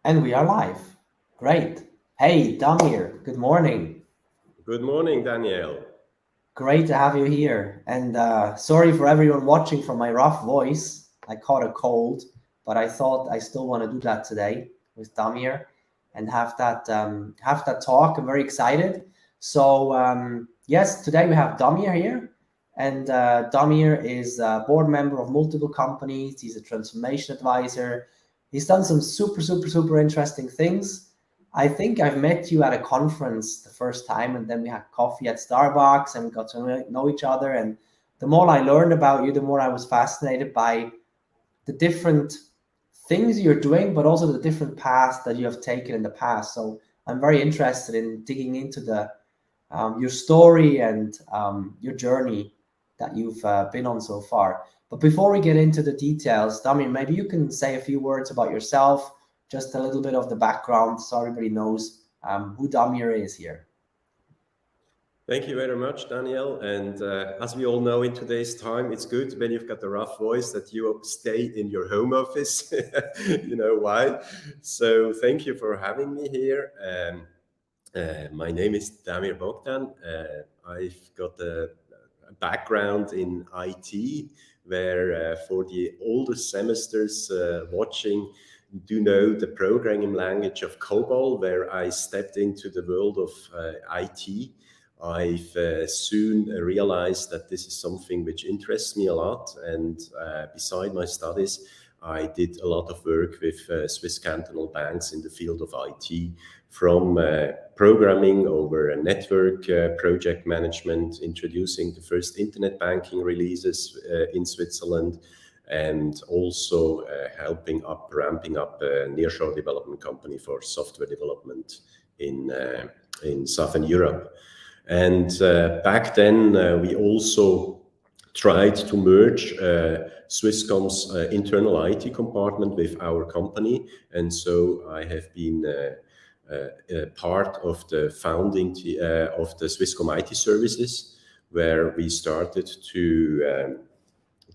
And we are live. Great. Hey, Damir, good morning. Good morning, Danielle. Great to have you here. And sorry for everyone watching for my rough voice. I caught a cold, but I thought I still want to do that today with Damir and have that talk. I'm very excited. So yes, today we have Damir here. And Damir is a board member of multiple companies. He's a transformation advisor. He's done some super interesting things. I think I've met you at a conference the first time, and then we had coffee at Starbucks and we got to know each other. And the more I learned about you, the more I was fascinated by the different things you're doing, but also the different paths that you have taken in the past. So I'm very interested in digging into your story and your journey that you've been on so far. But before we get into the details, Damir, maybe you can say a few words about yourself, just a little bit of the background so everybody knows who Damir is here. Thank you very much, Danielle. And as we all know in today's time, it's good when you've got a rough voice that you stay in your home office. You know why? So thank you for having me here. My name is Damir Bogdan. I've got a background in IT, where for the older semesters watching, do know the programming language of COBOL, where I stepped into the world of IT. I've soon realized that this is something which interests me a lot. And beside my studies, I did a lot of work with Swiss cantonal banks in the field of IT, from programming over network project management, introducing the first internet banking releases in Switzerland, and also ramping up a nearshore development company for software development in Southern Europe. And back then, we also tried to merge Swisscom's internal IT compartment with our company. And so I have been part of the founding of the Swisscom IT services, where we started to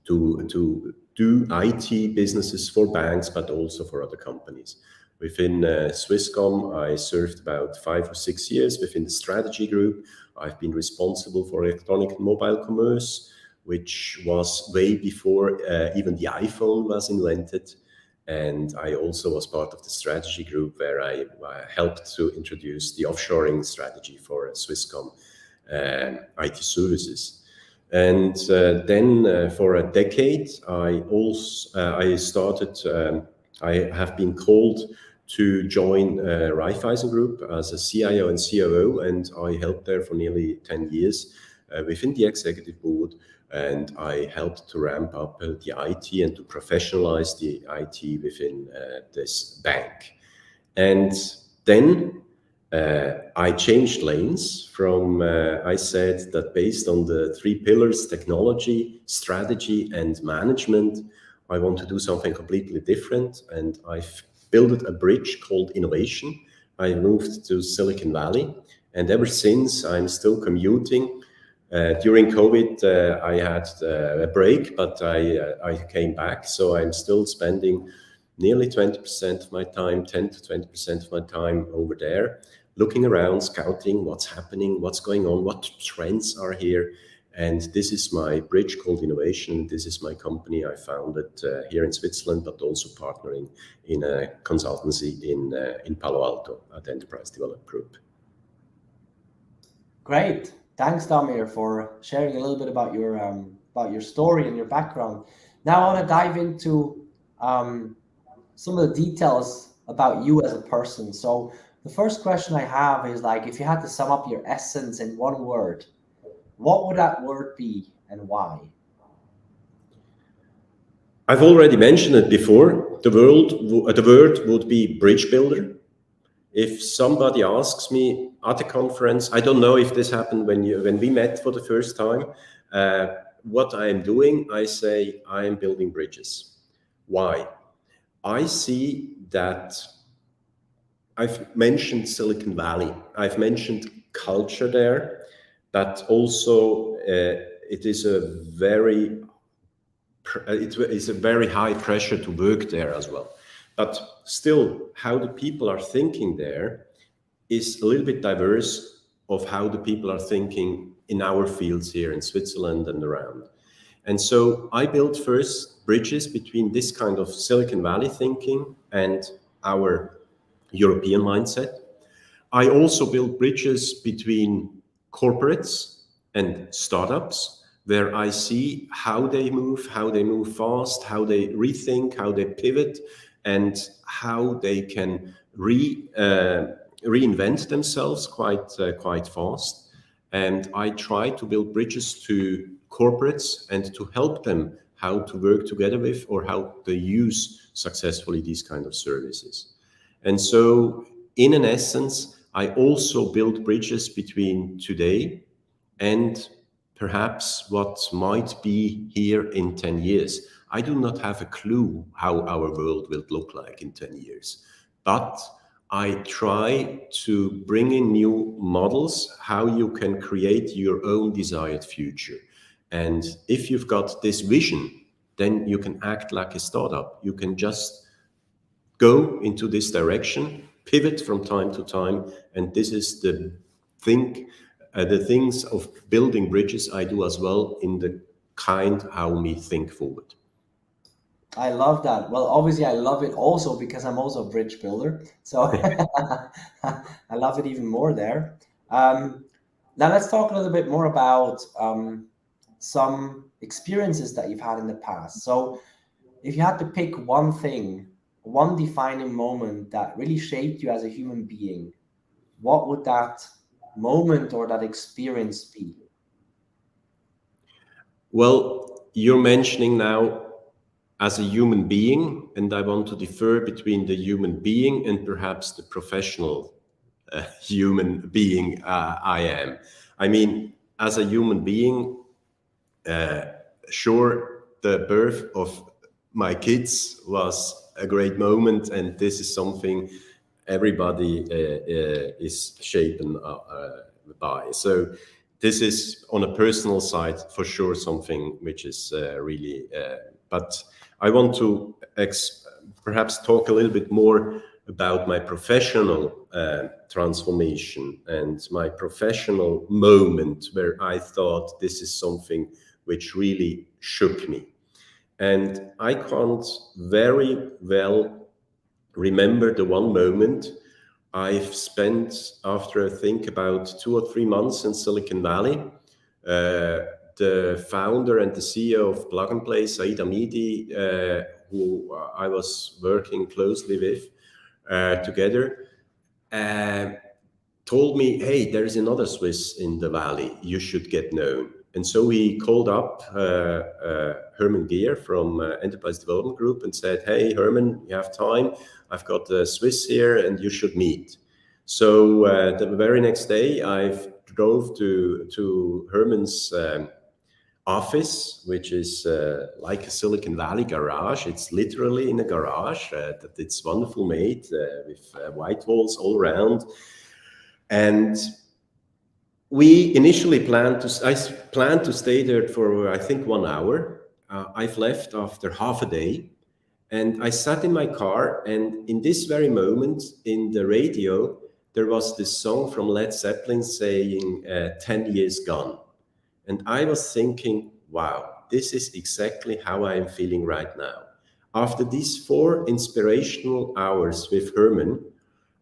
do IT businesses for banks, but also for other companies. Within Swisscom, I served about 5 or 6 years within the strategy group. I've been responsible for electronic and mobile commerce, which was way before even the iPhone was invented. And I also was part of the strategy group, where I helped to introduce the offshoring strategy for Swisscom IT services. And then for a decade, I have been called to join Raiffeisen Group as a CIO and COO, and I helped there for nearly 10 years within the executive board. And I helped to ramp up the IT and to professionalize the IT within this bank. And then I changed lanes from, I said that based on the 3 pillars, technology, strategy, and management, I want to do something completely different. And I've built a bridge called innovation. I moved to Silicon Valley, and ever since I'm still commuting. During COVID, I had a break, but I came back. So I'm still spending nearly 20% of my time, 10 to 20% of my time over there, looking around, scouting what's happening, what's going on, what trends are here. And this is my bridge called innovation. This is my company I founded here in Switzerland, but also partnering in a consultancy in Palo Alto at Enterprise Development Group. Great. Thanks, Damir, for sharing a little bit about your story and your background. Now I want to dive into some of the details about you as a person. So the first question I have is, like, if you had to sum up your essence in one word, what would that word be and why? I've already mentioned it before. The word would be bridge builder. If somebody asks me at a conference, I don't know if this happened when we met for the first time, what I am doing, I say I am building bridges. Why? I see that I've mentioned Silicon Valley. I've mentioned culture there, but also it is a very high pressure to work there as well. But still, how the people are thinking there is a little bit diverse of how the people are thinking in our fields here in Switzerland and around. And so I built first bridges between this kind of Silicon Valley thinking and our European mindset. I also built bridges between corporates and startups, where I see how they move fast, how they rethink, how they pivot, and how they can reinvent themselves quite fast. And I try to build bridges to corporates and to help them how to work together with or how to use successfully these kind of services. And so, in an essence, I also build bridges between today and perhaps what might be here in 10 years. I do not have a clue how our world will look like in 10 years, but I try to bring in new models, how you can create your own desired future. And if you've got this vision, then you can act like a startup. You can just go into this direction, pivot from time to time, and this is the things of building bridges I do as well in the kind how we think forward. I love that. Well, obviously, I love it also because I'm also a bridge builder. So I love it even more there. Now, let's talk a little bit more about some experiences that you've had in the past. So, if you had to pick one thing, one defining moment that really shaped you as a human being, what would that moment or that experience be? Well, you're mentioning now as a human being, and I want to differ between the human being and perhaps the professional human being I am. I mean, as a human being, sure, the birth of my kids was a great moment, and this is something everybody is shapen by. So this is on a personal side for sure something which is really, but I want to perhaps talk a little bit more about my professional transformation and my professional moment where I thought this is something which really shook me. And I can't very well remember the one moment I've spent after I think about 2 or 3 months in Silicon Valley. The founder and the CEO of Plug and Play, Saeed Hamidi, who I was working closely with together, told me, hey, there's another Swiss in the Valley, you should get known. And so he called up Herman Geer from Enterprise Development Group and said, hey, Herman, you have time? I've got a Swiss here and you should meet. So the very next day, I drove to Herman's office, which is like a Silicon Valley garage. It's literally in a garage. It's wonderful made with white walls all around. And we initially planned to stay there for, I think, 1 hour. I've left after half a day. And I sat in my car, and in this very moment, in the radio, there was this song from Led Zeppelin saying, 10 years gone. And I was thinking, wow, this is exactly how I am feeling right now. After these 4 inspirational hours with Herman,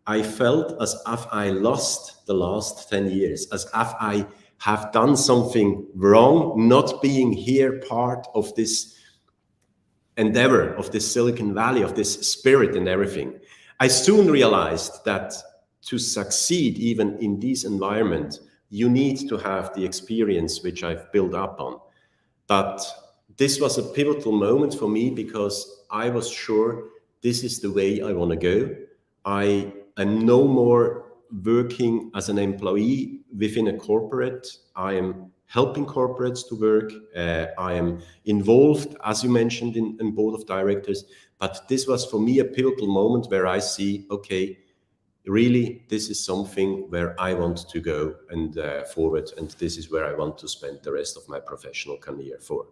I felt as if I lost the last 10 years, as if I have done something wrong, not being here part of this endeavor, of this Silicon Valley, of this spirit and everything. I soon realized that to succeed even in this environment, you need to have the experience which I've built up on. But this was a pivotal moment for me because I was sure this is the way I want to go. I am no more working as an employee within a corporate. I am helping corporates to work. I am involved, as you mentioned, in board of directors. But this was for me a pivotal moment where I see, okay, really, this is something where I want to go and forward, and this is where I want to spend the rest of my professional career for.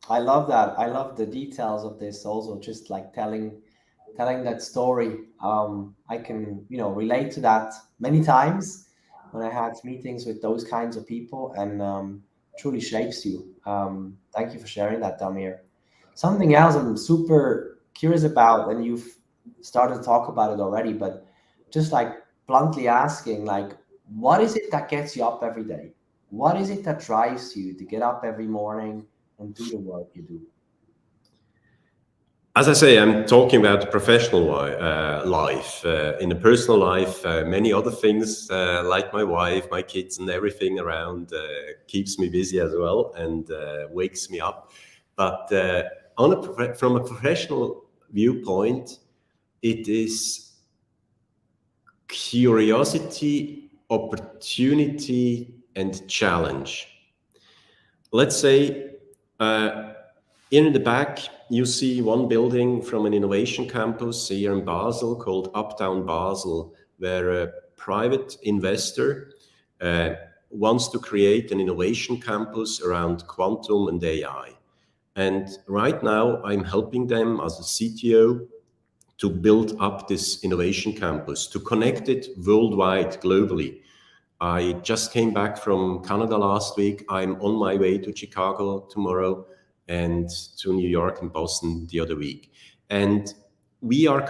I love that. I love the details of this also, just like telling that story. I can, relate to that many times when I had meetings with those kinds of people, and truly shapes you. Thank you for sharing that, Damir. Something else I'm super curious about, and you've started to talk about it already, but just like bluntly asking, like, what is it that gets you up every day? What is it that drives you to get up every morning and do the work you do? As I say, I'm talking about professional life. In the personal life, many other things like my wife, my kids, and everything around keeps me busy as well and wakes me up. But from a professional viewpoint, it is curiosity, opportunity, and challenge. Let's say in the back, you see one building from an innovation campus here in Basel called uptownBasel, where a private investor wants to create an innovation campus around quantum and AI. And right now, I'm helping them as a CTO to build up this innovation campus, to connect it worldwide, globally. I just came back from Canada last week. I'm on my way to Chicago tomorrow and to New York and Boston the other week. And we are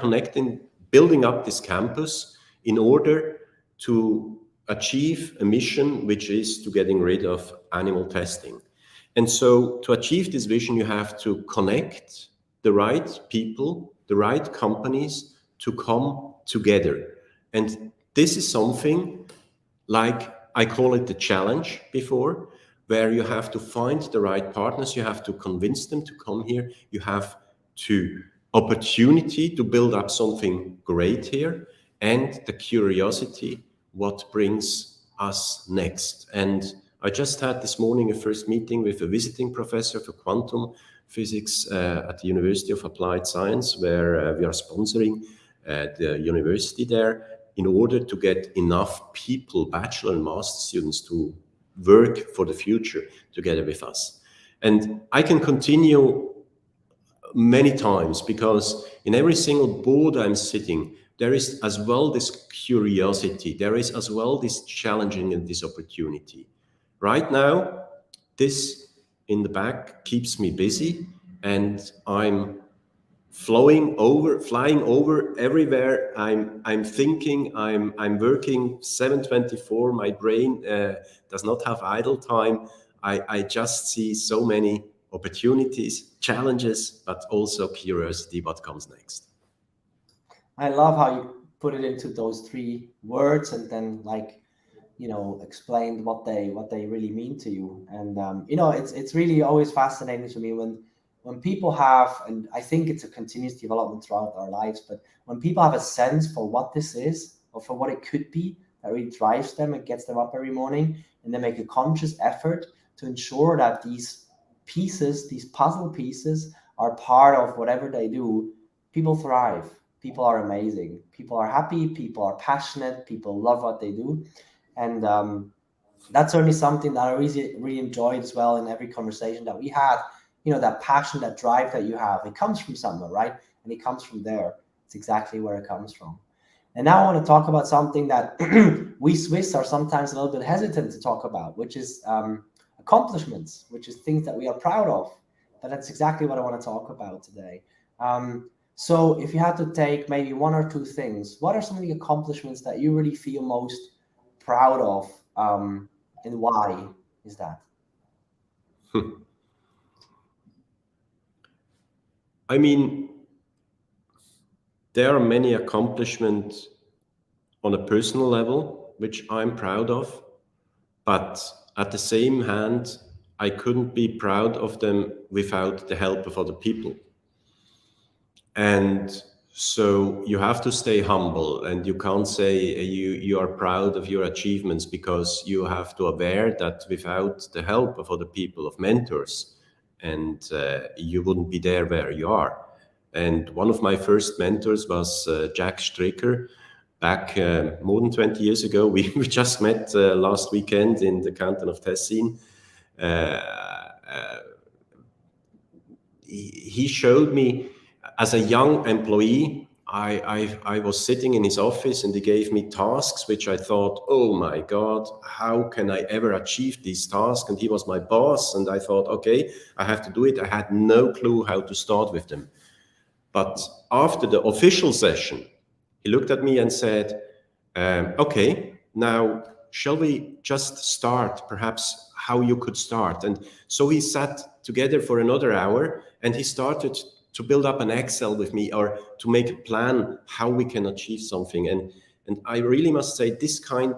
building up this campus in order to achieve a mission, which is to getting rid of animal testing. And so to achieve this vision, you have to connect the right people, the right companies to come together. And this is something like I call it the challenge before, where you have to find the right partners, you have to convince them to come here, you have to opportunity to build up something great here, and the curiosity, what brings us next. And I just had this morning a first meeting with a visiting professor for quantum physics at the University of Applied Science, where we are sponsoring the university there in order to get enough people, bachelor and master students, to work for the future together with us. And I can continue many times, because in every single board I'm sitting, there is as well this curiosity, there is as well this challenging and this opportunity. Right now, this in the back keeps me busy, and I'm flying over everywhere. I'm thinking, I'm working 7/24. My brain does not have idle time. I just see so many opportunities, challenges, but also curiosity, what comes next. I love how you put it into those three words, and then explained what they really mean to you. And it's really always fascinating to me when people have, and I think it's a continuous development throughout our lives, but when people have a sense for what this is or for what it could be, that really drives them and gets them up every morning, and they make a conscious effort to ensure that these pieces, these puzzle pieces, are part of whatever they do, people thrive. People are amazing. People are happy. People are passionate. People love what they do. And that's certainly something that I really enjoyed as well in every conversation that we had. That passion, that drive that you have, it comes from somewhere, right? And it comes from there. It's exactly where it comes from. And now I want to talk about something that we Swiss are sometimes a little bit hesitant to talk about, which is accomplishments, which is things that we are proud of. But that's exactly what I want to talk about today. So if you had to take maybe one or two things, what are some of the accomplishments that you really feel most proud of, and why is that? I mean, there are many accomplishments on a personal level, which I'm proud of, but at the same hand, I couldn't be proud of them without the help of other people. And so you have to stay humble, and you can't say you are proud of your achievements, because you have to aware that without the help of other people, of mentors, and you wouldn't be there where you are. And one of my first mentors was Jack Stricker, back more than 20 years ago. We just met last weekend in the canton of Tessin. he showed me as a young employee. I was sitting in his office and he gave me tasks which I thought, oh my God, how can I ever achieve these tasks? And he was my boss, and I thought, okay, I have to do it. I had no clue how to start with them. But after the official session, he looked at me and said, okay, now shall we just start perhaps how you could start? And so he sat together for another hour and he started to build up an Excel with me, or to make a plan how we can achieve something. And I really must say, this kind,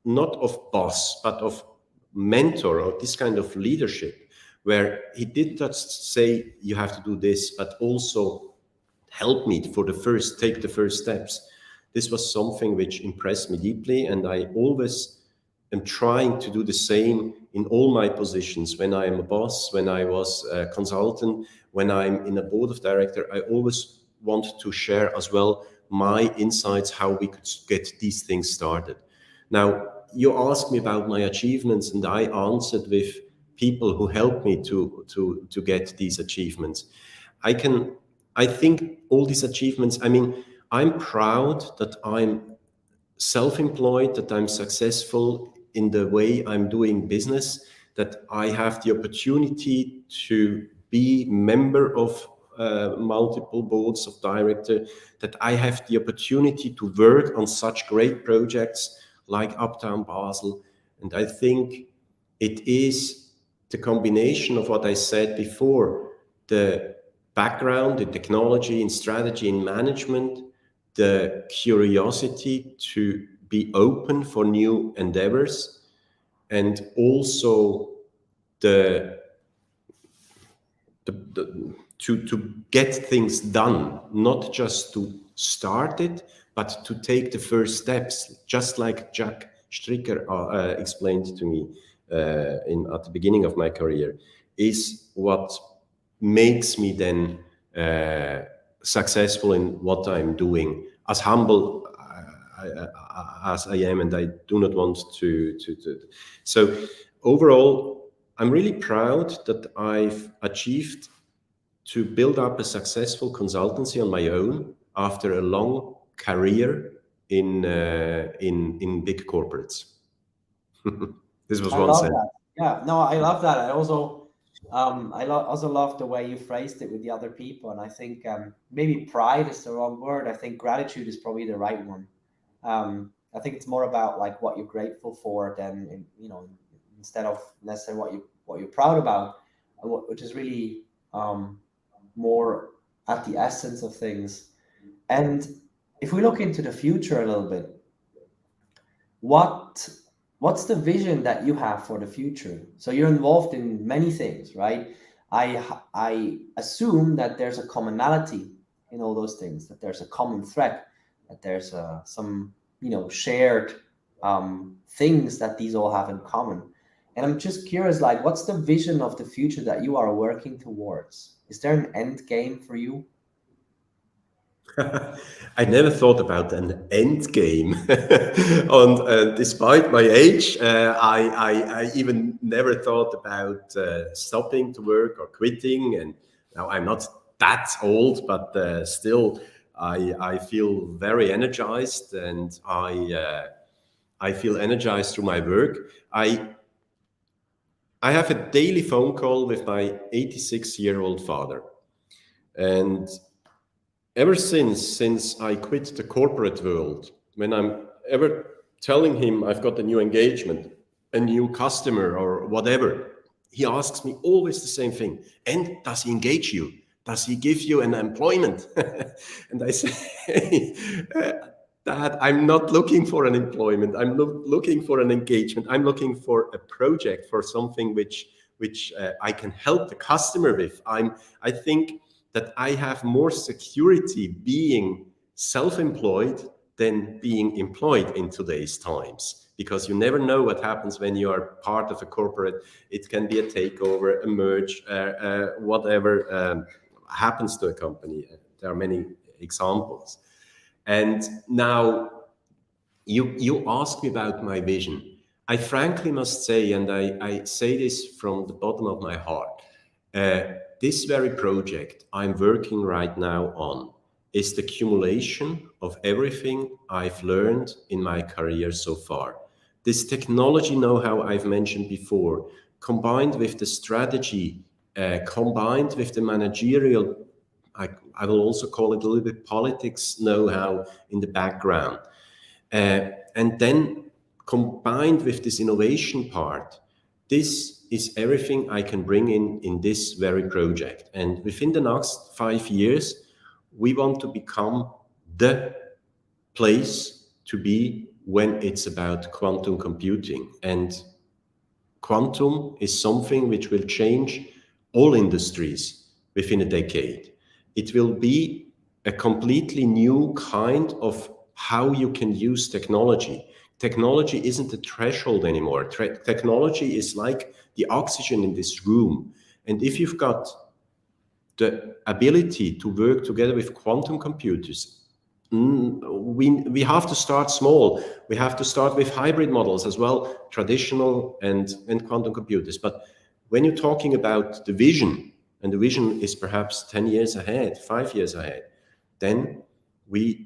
not of boss, but of mentor, or this kind of leadership, where he did not say you have to do this, but also help me take the first steps. This was something which impressed me deeply, and I always am trying to do the same in all my positions. When I am a boss, when I was a consultant, when I'm in a board of director, I always want to share as well my insights, how we could get these things started. Now, you asked me about my achievements, and I answered with people who helped me to get these achievements. I think all these achievements, I mean, I'm proud that I'm self-employed, that I'm successful in the way I'm doing business, that I have the opportunity to be member of multiple boards of director, that I have the opportunity to work on such great projects like Uptown Basel. And I think it is the combination of what I said before, the background in technology, in strategy, in management, the curiosity to be open for new endeavors, and also to get things done, not just to start it, but to take the first steps, just like Jack Stricker explained to me at the beginning of my career, is what makes me then successful in what I'm doing. As humble as I am, and I do not want to. So overall, I'm really proud that I've achieved to build up a successful consultancy on my own after a long career in big corporates. This was I one love sentence. that. Yeah, no, I love that. I also, also love the way you phrased it with the other people, and I think maybe pride is the wrong word. I think gratitude is probably the right one. I think it's more about like what you're grateful for than instead of necessarily what you're proud about, which is really more at the essence of things. And if we look into the future a little bit, what's the vision that you have for the future? So you're involved in many things, right? I assume that there's a commonality in all those things, that there's a common thread, that there's some shared things that these all have in common. And I'm just curious, like, what's the vision of the future that you are working towards? Is there an end game for you? I never thought about an end game. And despite my age, I even never thought about stopping to work or quitting. And now I'm not that old, but still, I feel very energized, and I feel energized through my work. I have a daily phone call with my 86-year-old father, and ever since I quit the corporate world, when I'm ever telling him I've got a new engagement, a new customer, or whatever, he asks me always the same thing. And does he engage you? Does he give you an employment? And I say, Dad, I'm not looking for an employment. I'm looking for an engagement. I'm looking for a project, for something which I can help the customer with. I think that I have more security being self-employed than being employed in today's times, because you never know what happens when you are part of a corporate. It can be a takeover, a merge, whatever happens to a company. There are many examples. And now you ask me about my vision. I frankly must say, and I say this from the bottom of my heart, this very project I'm working right now on is the accumulation of everything I've learned in my career so far. This technology know-how I've mentioned before, combined with the strategy, combined with the managerial, I will also call it a little bit politics know-how in the background. And then combined with this innovation part, this is everything I can bring in this very project. And within the next 5 years, we want to become the place to be when it's about quantum computing. And quantum is something which will change all industries within a decade. It will be a completely new kind of how you can use technology. Technology isn't a threshold anymore. Technology is like the oxygen in this room. And if you've got the ability to work together with quantum computers, we have to start small. We have to start with hybrid models as well, traditional and quantum computers. But when you're talking about the vision, and the vision is perhaps 10 years ahead, 5 years ahead, then I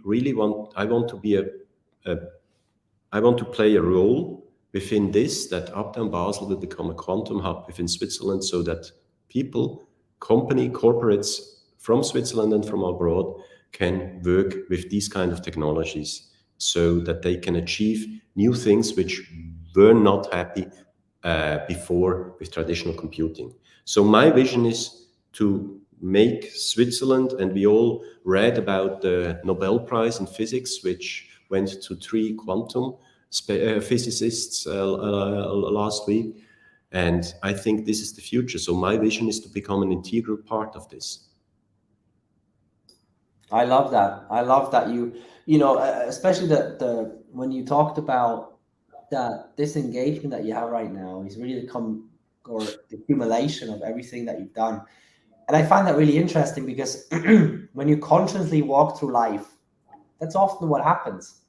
want to play a role within this, that uptownBasel will become a quantum hub within Switzerland, so that people, corporates from Switzerland and from abroad can work with these kind of technologies, so that they can achieve new things which were not happy before with traditional computing. So my vision is to make Switzerland, and we all read about the Nobel Prize in Physics, which went to 3 quantum physicists last week. And I think this is the future. So my vision is to become an integral part of this. I love that. I love that you know, especially the when you talked about that this engagement that you have right now is really the accumulation of everything that you've done. And I find that really interesting, because when you consciously walk through life, that's often what happens,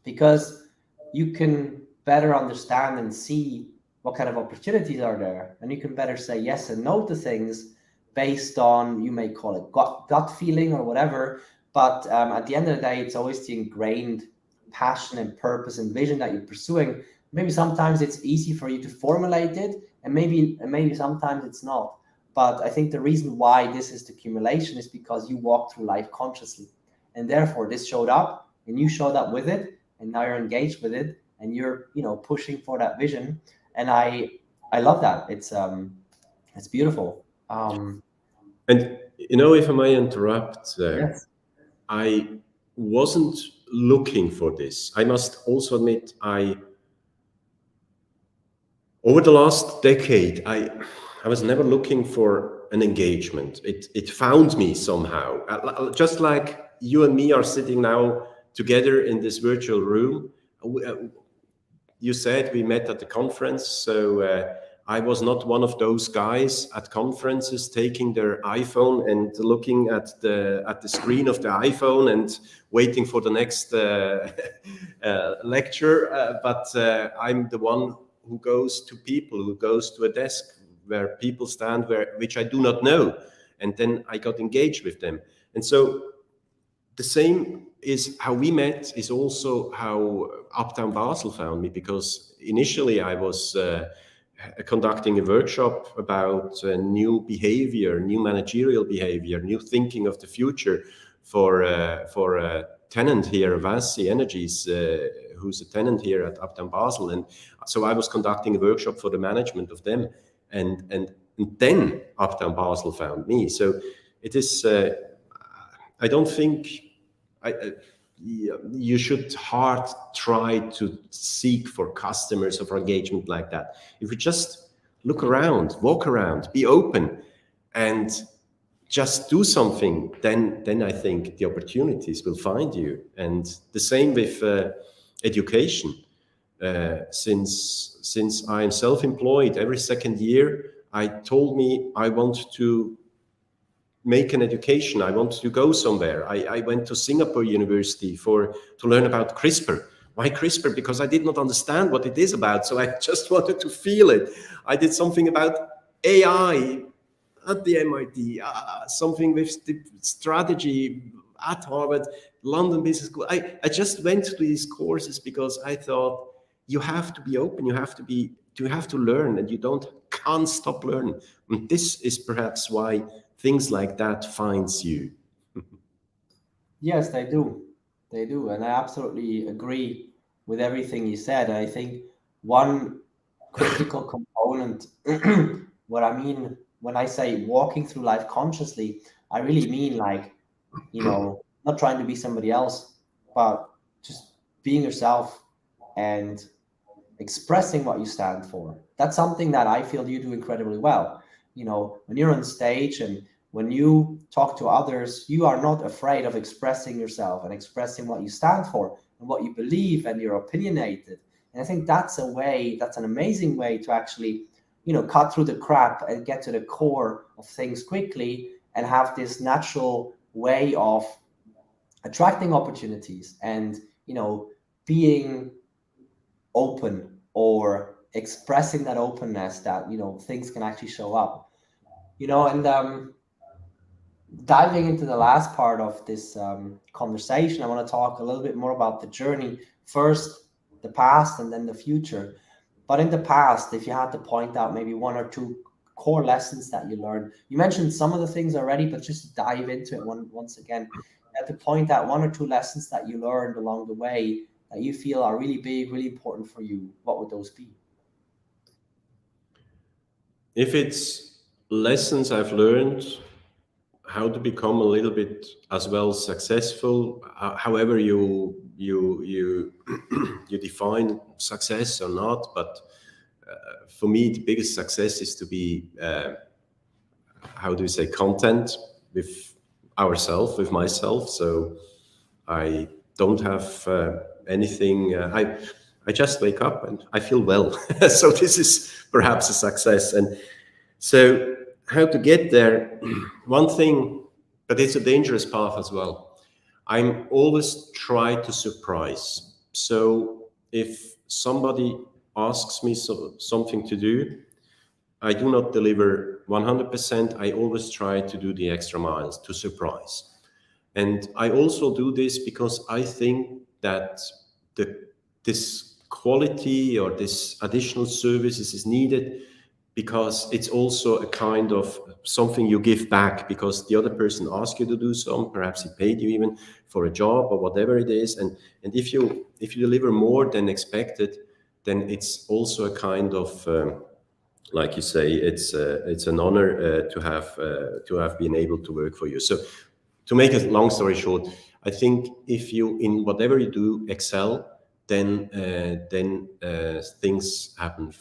because you can better understand and see what kind of opportunities are there, and you can better say yes and no to things based on, you may call it gut feeling or whatever, but at the end of the day, it's always the ingrained passion and purpose and vision that you're pursuing. Maybe sometimes it's easy for you to formulate it, and maybe sometimes it's not. But I think the reason why this is the accumulation is because you walk through life consciously, and therefore this showed up, and you showed up with it, and now you're engaged with it, and you're pushing for that vision. And I love that. It's beautiful. And if I may interrupt, Yes. I wasn't looking for this. I must also admit, over the last decade, I was never looking for an engagement. It found me somehow. Just like you and me are sitting now together in this virtual room. You said we met at the conference, so I was not one of those guys at conferences taking their iPhone and looking at the screen of the iPhone and waiting for the next lecture. But I'm the one who goes to people, who goes to a desk where people stand, which I do not know, and then I got engaged with them. And so the same is how we met, is also how uptownBasel found me, because initially I was conducting a workshop about new behavior, new managerial behavior, new thinking of the future for a tenant here, VASI Energies, who's a tenant here at uptownBasel. And so I was conducting a workshop for the management of them, and then uptownBasel found me. So it is, I don't think you should hard try to seek for customers or for engagement like that. If you just look around, walk around, be open, and just do something, then I think the opportunities will find you. And the same with education. Since I am self-employed, every second year I told me I want to make an education. I want to go somewhere. I went to Singapore University to learn about CRISPR. Why CRISPR? Because I did not understand what it is about, so I just wanted to feel it. I did something about AI. at the MIT, something with the strategy at Harvard, London Business School. I just went to these courses because I thought you have to be open, you have to learn, and can't stop learning. And this is perhaps why things like that finds you. Yes, they do. They do. And I absolutely agree with everything you said. I think one critical component, what I mean when I say walking through life consciously, I really mean like, not trying to be somebody else, but just being yourself and expressing what you stand for. That's something that I feel you do incredibly well. When you're on stage and when you talk to others, you are not afraid of expressing yourself and expressing what you stand for and what you believe, and you're opinionated. And I think that's an amazing way to actually, cut through the crap and get to the core of things quickly and have this natural way of attracting opportunities and, being open or expressing that openness that, things can actually show up, and diving into the last part of this conversation, I want to talk a little bit more about the journey. First, the past, and then the future. But in the past, if you had to point out maybe one or two core lessons that you learned, you mentioned some of the things already, but just dive into it once again. You had to point out one or two lessons that you learned along the way that you feel are really big, really important for you. What would those be? If it's lessons I've learned, how to become a little bit as well successful, however you you define success or not, but for me the biggest success is to be content with with myself. So I don't have anything. I just wake up and I feel well. So this is perhaps a success. And so how to get there? One thing, but it's a dangerous path as well. I'm always try to surprise. So if somebody asks me something to do, I do not deliver 100%. I always try to do the extra miles to surprise. And I also do this because I think that this quality or this additional services is needed, because it's also a kind of something you give back, because the other person asked you to do something, perhaps he paid you even for a job or whatever it is. And if you deliver more than expected, then it's also a kind of, like you say, it's an honor to have been able to work for you. So to make a long story short, I think if you, in whatever you do, excel, then things happen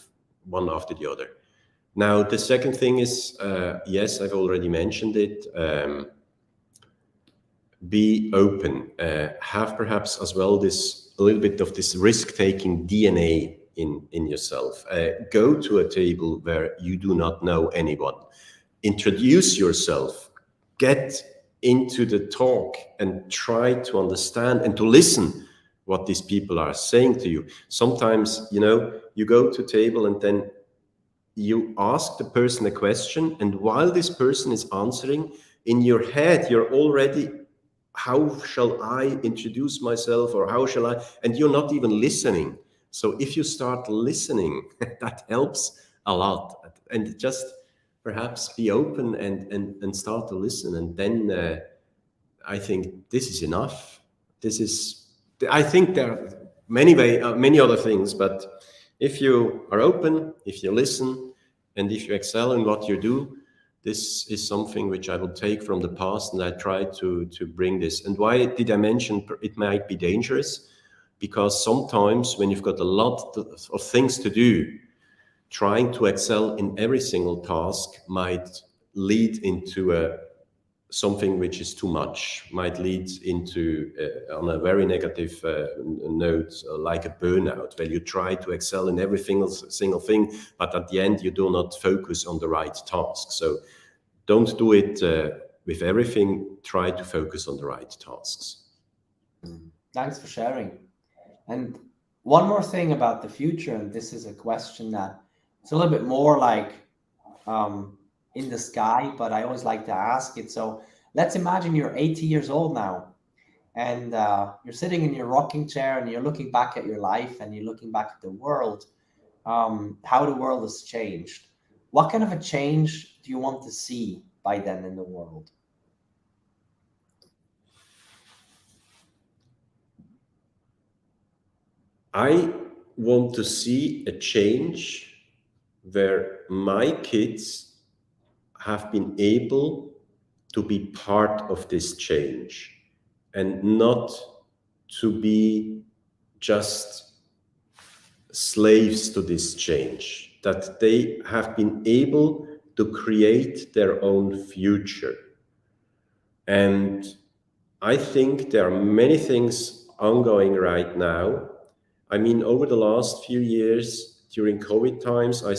one after the other. Now, the second thing is, yes, I've already mentioned it, be open, have perhaps as well a little bit of this risk-taking DNA in yourself. Go to a table where you do not know anyone. Introduce yourself, get into the talk and try to understand and to listen what these people are saying to you. Sometimes, you go to a table and then you ask the person a question, and while this person is answering, in your head, you're already, how shall I introduce myself, or how shall I, and you're not even listening. So if you start listening, that helps a lot. And just perhaps be open and start to listen. And then I think this is enough. I think there are many other things, but if you are open, if you listen, and if you excel in what you do, this is something which I will take from the past, and I try to bring this. And why did I mention it might be dangerous? Because sometimes when you've got a lot of things to do, trying to excel in every single task might lead into something which is too much, might lead into, on a very negative note, like a burnout, where you try to excel in every single thing, but at the end you do not focus on the right task. So don't do it with everything, try to focus on the right tasks. Thanks for sharing. And one more thing about the future, and this is a question that it's a little bit more like in the sky, but I always like to ask it. So let's imagine you're 80 years old now, and you're sitting in your rocking chair and you're looking back at your life and you're looking back at the world, how the world has changed. What kind of a change do you want to see by then in the world? I want to see a change where my kids have been able to be part of this change and not to be just slaves to this change, that they have been able to create their own future. And I think there are many things ongoing right now. I mean, over the last few years, during COVID times, I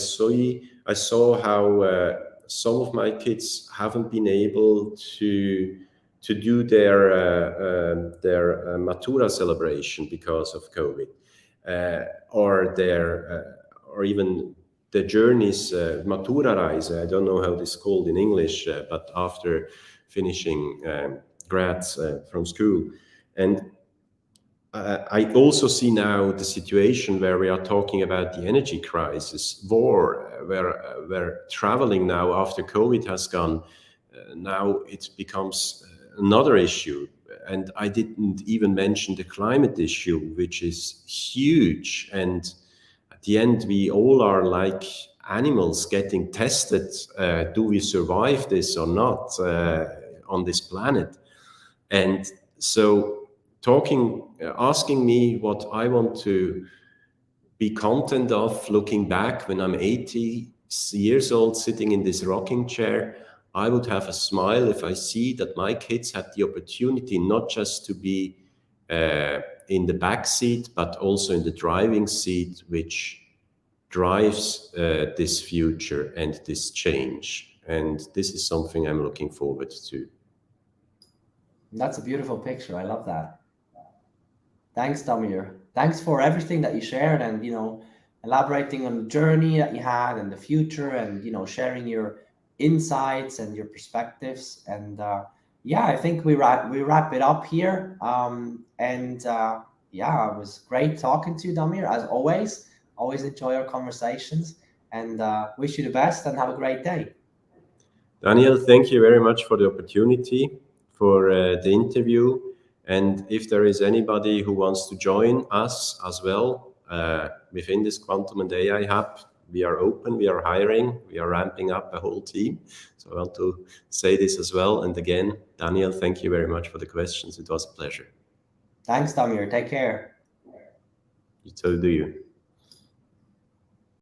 saw how some of my kids haven't been able to do their Matura celebration because of COVID, or even the journeys, Matura Reise. I don't know how this is called in English, but after finishing grads from school. And I also see now the situation where we are talking about the energy crisis, war, where traveling now after COVID has gone, now it becomes another issue. And I didn't even mention the climate issue, which is huge. And at the end, we all are like animals getting tested. Do we survive this or not on this planet? And so asking me what I want to be content of looking back when I'm 80 years old, sitting in this rocking chair, I would have a smile if I see that my kids had the opportunity not just to be in the back seat, but also in the driving seat, which drives this future and this change. And this is something I'm looking forward to. That's a beautiful picture. I love that. Thanks, Damir. Thanks for everything that you shared, and elaborating on the journey that you had and the future, and sharing your insights and your perspectives. And yeah, I think we wrap it up here. Yeah, it was great talking to you, Damir, as always. Always enjoy our conversations, and wish you the best and have a great day. Daniel, thank you very much for the opportunity, for the interview. And if there is anybody who wants to join us as well within this Quantum and AI Hub, we are open, we are hiring, we are ramping up a whole team. So I want to say this as well. And again, Daniel, thank you very much for the questions. It was a pleasure. Thanks, Damir. Take care. So do you.